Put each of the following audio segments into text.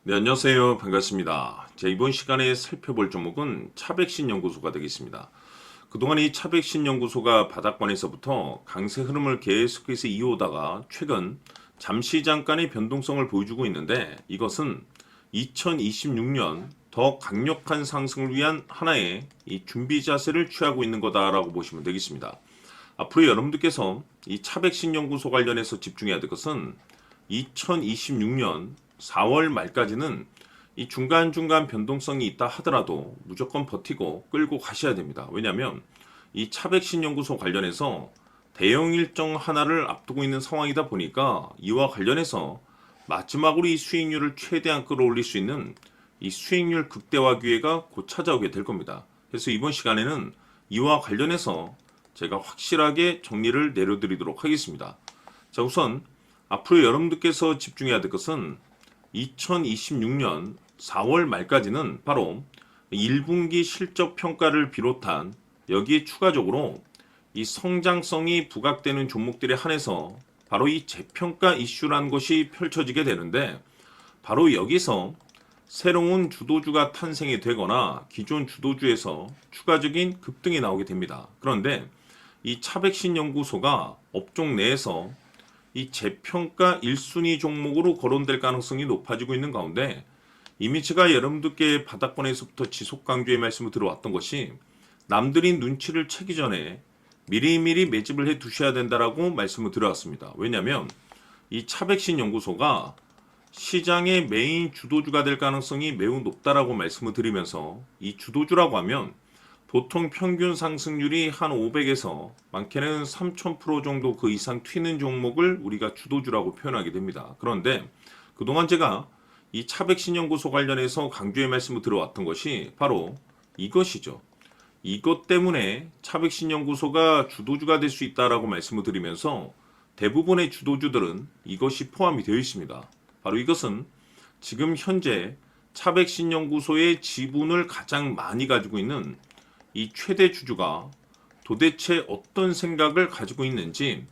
네, 안녕하세요. 반갑습니다. 이번 시간에 살펴볼 종목은 차백신연구소가 되겠습니다. 그동안 이 차백신연구소가 바닥권에서부터 강세 흐름을 계속해서 이어오다가 최근 잠시 잠깐의 변동성을 보여주고 있는데, 이것은 2026년 더 강력한 상승을 위한 하나의 이 준비 자세를 취하고 있는 거다라고 보시면 되겠습니다. 앞으로 여러분들께서 이 차백신연구소 관련해서 집중해야 될 것은 2026년 4월 말까지는 이 중간중간 변동성이 있다 하더라도 무조건 버티고 끌고 가셔야 됩니다. 왜냐하면 이 차백신연구소 관련해서 대형 일정 하나를 앞두고 있는 상황이다 보니까 이와 관련해서 마지막으로 이 수익률을 최대한 끌어올릴 수 있는 이 수익률 극대화 기회가 곧 찾아오게 될 겁니다. 그래서 이번 시간에는 이와 관련해서 제가 확실하게 정리를 내려드리도록 하겠습니다. 자, 우선 앞으로 여러분들께서 집중해야 될 것은 2026년 4월 말까지는 바로 1분기 실적 평가를 비롯한 여기에 추가적으로 이 성장성이 부각되는 종목들에 한해서 바로 이 재평가 이슈란 것이 펼쳐지게 되는데, 바로 여기서 새로운 주도주가 탄생이 되거나 기존 주도주에서 추가적인 급등이 나오게 됩니다. 그런데 이 차백신연구소가 업종 내에서 이 재평가 1순위 종목으로 거론될 가능성이 높아지고 있는 가운데, 이미 제가 여러분들께 바닥권에서부터 지속 강조의 말씀을 들어왔던 것이 남들이 눈치를 채기 전에 미리미리 매집을 해 두셔야 된다라고 말씀을 드려왔습니다. 왜냐하면 이 차백신연구소가 시장의 메인 주도주가 될 가능성이 매우 높다라고 말씀을 드리면서, 이 주도주라고 하면 보통 평균 상승률이 한 500에서 많게는 3000% 정도 그 이상 튀는 종목을 우리가 주도주라고 표현하게 됩니다. 그런데 그동안 제가 이 차백신연구소 관련해서 강조의 말씀을 들어왔던 것이 바로 이것이죠. 이것 때문에 차백신연구소가 주도주가 될 수 있다라고 말씀을 드리면서 대부분의 주도주들은 이것이 포함이 되어 있습니다. 바로 이것은 지금 현재 차백신연구소의 지분을 가장 많이 가지고 있는 이 최대 주주가 도대체 어떤 생각을 가지고 있는지,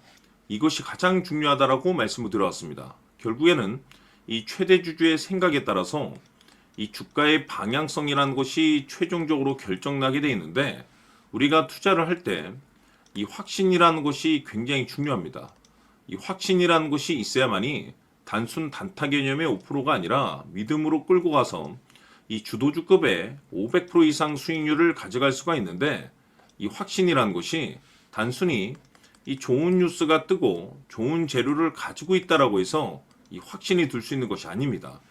이것이 가장 중요하다라고 말씀을 드려왔습니다. 결국에는 이 최대 주주의 생각에 따라서 이 주가의 방향성이라는 것이 최종적으로 결정나게 돼 있는데, 우리가 투자를 할 때 이 확신이라는 것이 굉장히 중요합니다. 이 확신이라는 것이 있어야만이 단순 단타 개념의 5%가 아니라 믿음으로 끌고 가서 이 주도주급의 500% 이상 수익률을 가져갈 수가 있는데, 이 확신이라는 것이 단순히 이 좋은 뉴스가 뜨고 좋은 재료를 가지고 있다라고 해서 이 확신이 들 수 있는 것이 아닙니다.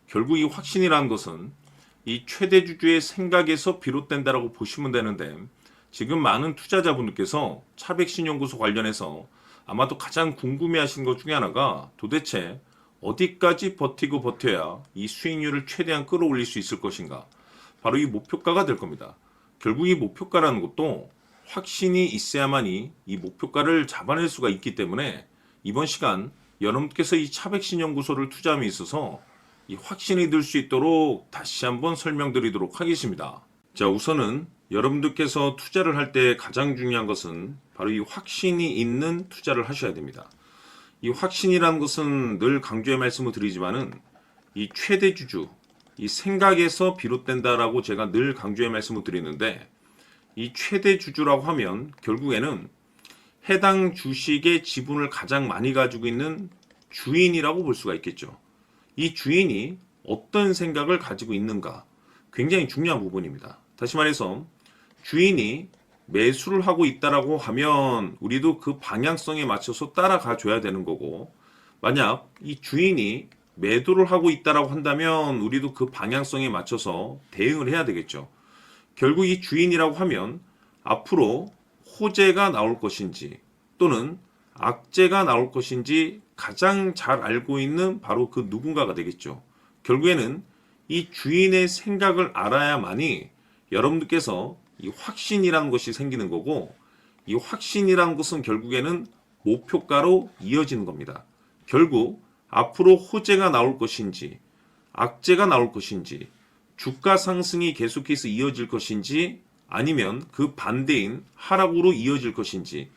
결국 이 확신이라는 것은 이 최대 주주의 생각에서 비롯된다라고 보시면 되는데, 지금 많은 투자자분들께서 차백신연구소 관련해서 아마도 가장 궁금해하신 것 중에 하나가 도대체 어디까지 버티고 버텨야 이 수익률을 최대한 끌어올릴 수 있을 것인가, 바로 이 목표가가 될 겁니다. 결국 이 목표가라는 것도 확신이 있어야만이 이 목표가를 잡아낼 수가 있기 때문에 이번 시간 여러분께서 이 차백신연구소를 투자함에 있어서 이 확신이 들 수 있도록 다시 한번 설명드리도록 하겠습니다. 자, 우선은 여러분들께서 투자를 할 때 가장 중요한 것은 바로 이 확신이 있는 투자를 하셔야 됩니다. 이 확신이라는 것은 늘 강조의 말씀을 드리지만은 이 최대 주주, 이 생각에서 비롯된다라고 제가 늘 강조의 말씀을 드리는데, 이 최대 주주라고 하면 결국에는 해당 주식의 지분을 가장 많이 가지고 있는 주인이라고 볼 수가 있겠죠. 이 주인이 어떤 생각을 가지고 있는가, 굉장히 중요한 부분입니다. 다시 말해서 주인이 매수를 하고 있다라고 하면 우리도 그 방향성에 맞춰서 따라가 줘야 되는 거고, 만약 이 주인이 매도를 하고 있다라고 한다면 우리도 그 방향성에 맞춰서 대응을 해야 되겠죠. 결국 이 주인이라고 하면 앞으로 호재가 나올 것인지 또는 악재가 나올 것인지 가장 잘 알고 있는 바로 그 누군가가 되겠죠. 결국에는 이 주인의 생각을 알아야만이 여러분들께서 이 확신이라는 것이 생기는 거고, 이 확신이라는 것은 결국에는 목표가로 이어지는 겁니다. 결국 앞으로 호재가 나올 것인지 악재가 나올 것인지, 주가 상승이 계속해서 이어질 것인지 아니면 그 반대인 하락으로 이어질 것인지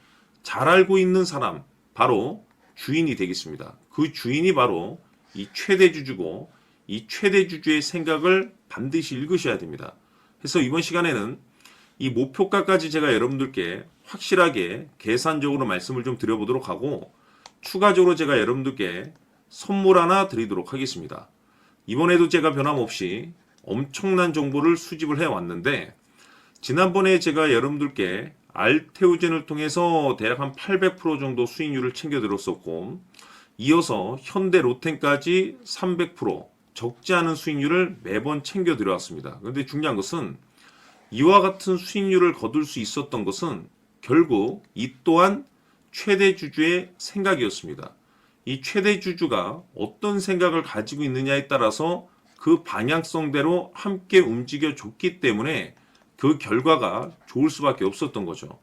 잘 알고 있는 사람, 바로 주인이 되겠습니다. 그 주인이 바로 이 최대 주주고, 이 최대 주주의 생각을 반드시 읽으셔야 됩니다. 그래서 이번 시간에는 이 목표가까지 제가 여러분들께 확실하게 계산적으로 말씀을 좀 드려보도록 하고, 추가적으로 제가 여러분들께 선물 하나 드리도록 하겠습니다. 이번에도 제가 변함없이 엄청난 정보를 수집을 해왔는데, 지난번에 제가 여러분들께 알테오젠을 통해서 대략 한 800% 정도 수익률을 챙겨드렸었고, 이어서 현대 로템까지 300% 적지 않은 수익률을 매번 챙겨드려왔습니다. 그런데 중요한 것은 이와 같은 수익률을 거둘 수 있었던 것은 결국 이 또한 최대 주주의 생각이었습니다. 이 최대 주주가 어떤 생각을 가지고 있느냐에 따라서 그 방향성대로 함께 움직여 줬기 때문에 그 결과가 좋을 수밖에 없었던 거죠.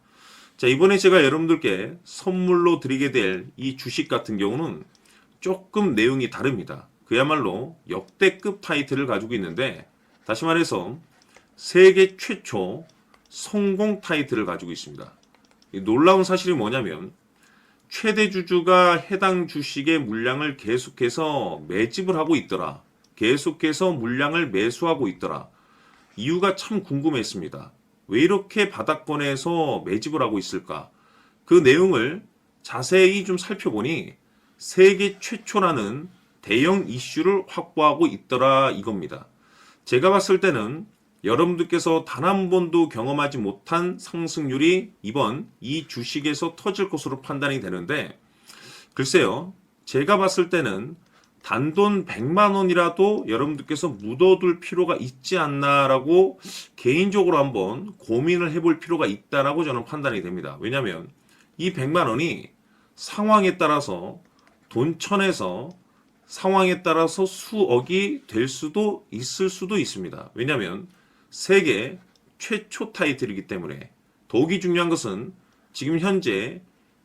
자, 이번에 제가 여러분들께 선물로 드리게 될 이 주식 같은 경우는 조금 내용이 다릅니다. 그야말로 역대급 타이틀을 가지고 있는데, 다시 말해서 세계 최초 성공 타이틀을 가지고 있습니다. 이 놀라운 사실이 뭐냐면 최대 주주가 해당 주식의 물량을 계속해서 매집을 하고 있더라. 계속해서 물량을 매수하고 있더라. 이유가 참 궁금했습니다. 왜 이렇게 바닥권에서 매집을 하고 있을까? 그 내용을 자세히 좀 살펴보니 세계 최초라는 대형 이슈를 확보하고 있더라 이겁니다. 제가 봤을 때는 여러분들께서 단 한 번도 경험하지 못한 상승률이 이번 이 주식에서 터질 것으로 판단이 되는데, 글쎄요, 제가 봤을 때는 단돈 100만 원이라도 여러분들께서 묻어둘 필요가 있지 않나라고 개인적으로 한번 고민을 해볼 필요가 있다라고 저는 판단이 됩니다. 왜냐하면 이 100만 원이 상황에 따라서 돈천에서 상황에 따라서 수억이 될 수도 있을 수도 있습니다. 왜냐하면 세계 최초 타이틀이기 때문에. 더욱이 중요한 것은 지금 현재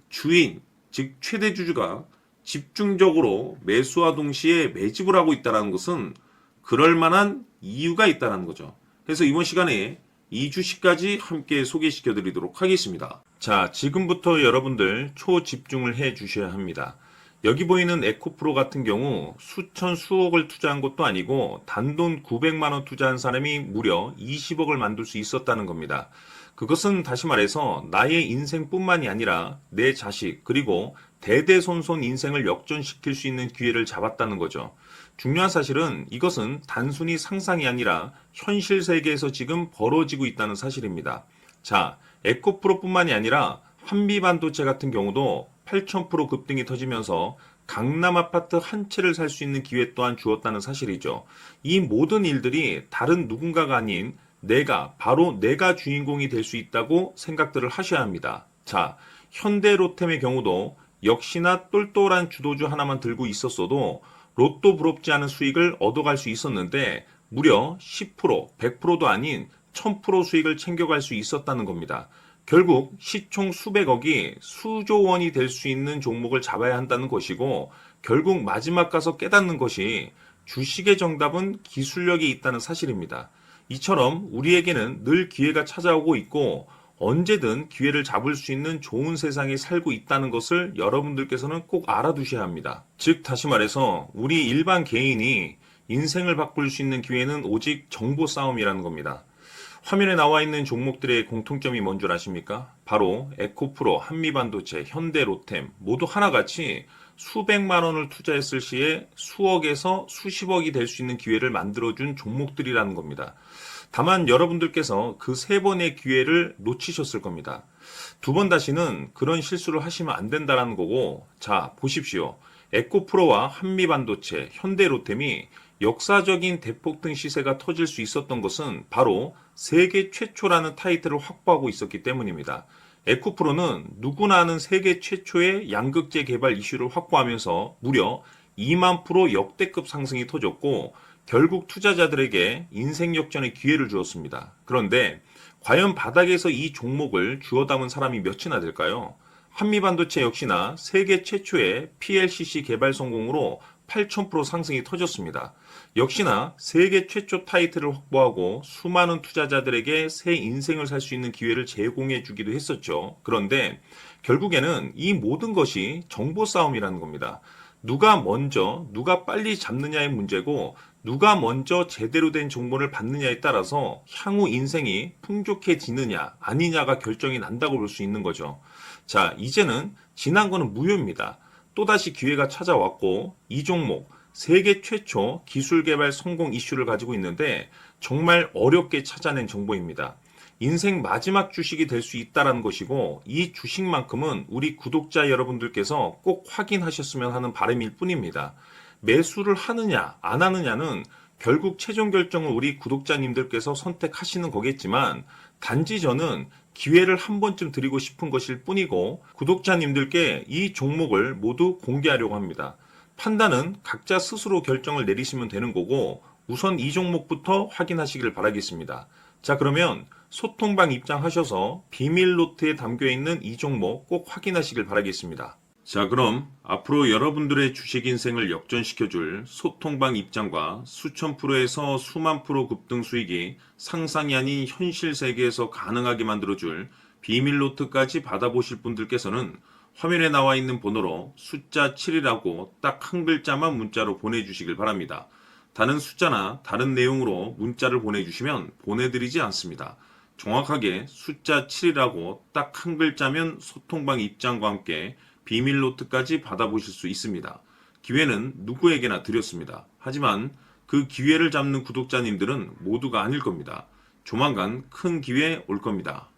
주인, 즉 최대 주주가 집중적으로 매수와 동시에 매집을 하고 있다는 것은 그럴 만한 이유가 있다는 거죠. 그래서 이번 시간에 이 주식까지 함께 소개시켜 드리도록 하겠습니다. 자, 지금부터 여러분들 초집중을 해 주셔야 합니다. 여기 보이는 에코프로 같은 경우 수천 수억을 투자한 것도 아니고 단돈 900만 원 투자한 사람이 무려 20억을 만들 수 있었다는 겁니다. 그것은 다시 말해서 나의 인생뿐만이 아니라 내 자식 그리고 대대손손 인생을 역전시킬 수 있는 기회를 잡았다는 거죠. 중요한 사실은 이것은 단순히 상상이 아니라 현실 세계에서 지금 벌어지고 있다는 사실입니다. 자, 에코프로뿐만이 아니라 한미반도체 같은 경우도 8,000% 급등이 터지면서 강남 아파트 한 채를 살 수 있는 기회 또한 주었다는 사실이죠. 이 모든 일들이 다른 누군가가 아닌 바로 내가 주인공이 될 수 있다고 생각들을 하셔야 합니다. 자, 현대로템의 경우도 역시나 똘똘한 주도주 하나만 들고 있었어도 로또 부럽지 않은 수익을 얻어갈 수 있었는데 무려 10%, 100%도 아닌 1000% 수익을 챙겨갈 수 있었다는 겁니다. 결국 시총 수백억이 수조 원이 될 수 있는 종목을 잡아야 한다는 것이고, 결국 마지막 가서 깨닫는 것이 주식의 정답은 기술력이 있다는 사실입니다. 이처럼 우리에게는 늘 기회가 찾아오고 있고 언제든 기회를 잡을 수 있는 좋은 세상에 살고 있다는 것을 여러분들께서는 꼭 알아두셔야 합니다. 즉 다시 말해서 우리 일반 개인이 인생을 바꿀 수 있는 기회는 오직 정보 싸움이라는 겁니다. 화면에 나와 있는 종목들의 공통점이 뭔 줄 아십니까? 바로 에코프로, 한미반도체, 현대로템 모두 하나같이 수백만 원을 투자했을 시에 수억에서 수십억이 될 수 있는 기회를 만들어준 종목들이라는 겁니다. 다만 여러분들께서 그 세 번의 기회를 놓치셨을 겁니다. 두 번 다시는 그런 실수를 하시면 안 된다는 거고, 자 보십시오. 에코프로와 한미반도체, 현대로템이 역사적인 대폭등 시세가 터질 수 있었던 것은 바로 세계 최초라는 타이틀을 확보하고 있었기 때문입니다. 에코프로는 누구나 아는 세계 최초의 양극재 개발 이슈를 확보하면서 무려 2만 프로 역대급 상승이 터졌고 결국 투자자들에게 인생 역전의 기회를 주었습니다. 그런데 과연 바닥에서 이 종목을 주워 담은 사람이 몇이나 될까요? 한미반도체 역시나 세계 최초의 PLCC 개발 성공으로 8,000% 상승이 터졌습니다. 역시나 세계 최초 타이틀을 확보하고 수많은 투자자들에게 새 인생을 살 수 있는 기회를 제공해 주기도 했었죠. 그런데 결국에는 이 모든 것이 정보 싸움이라는 겁니다. 누가 먼저, 누가 빨리 잡느냐의 문제고 누가 먼저 제대로 된 정보를 받느냐에 따라서 향후 인생이 풍족해지느냐 아니냐가 결정이 난다고 볼 수 있는 거죠. 자, 이제는 지난 거는 무효입니다. 또다시 기회가 찾아왔고 이 종목 세계 최초 기술 개발 성공 이슈를 가지고 있는데 정말 어렵게 찾아낸 정보입니다. 인생 마지막 주식이 될 수 있다는 것이고 이 주식만큼은 우리 구독자 여러분들께서 꼭 확인하셨으면 하는 바람일 뿐입니다. 매수를 하느냐 안 하느냐는 결국 최종 결정을 우리 구독자님들께서 선택하시는 거겠지만 단지 저는 기회를 한 번쯤 드리고 싶은 것일 뿐이고 구독자님들께 이 종목을 모두 공개하려고 합니다. 판단은 각자 스스로 결정을 내리시면 되는 거고 우선 이 종목부터 확인하시길 바라겠습니다. 자, 그러면 소통방 입장하셔서 비밀 노트에 담겨 있는 이 종목 꼭 확인하시길 바라겠습니다. 자, 그럼 앞으로 여러분들의 주식 인생을 역전시켜줄 소통방 입장과 수천 프로에서 수만 프로 급등 수익이 상상이 아닌 현실 세계에서 가능하게 만들어줄 비밀 노트까지 받아보실 분들께서는 화면에 나와 있는 번호로 숫자 7이라고 딱 한 글자만 문자로 보내주시길 바랍니다. 다른 숫자나 다른 내용으로 문자를 보내주시면 보내드리지 않습니다. 정확하게 숫자 7이라고 딱 한 글자면 소통방 입장과 함께 비밀 노트까지 받아보실 수 있습니다. 기회는 누구에게나 드렸습니다. 하지만 그 기회를 잡는 구독자님들은 모두가 아닐 겁니다. 조만간 큰 기회 올 겁니다.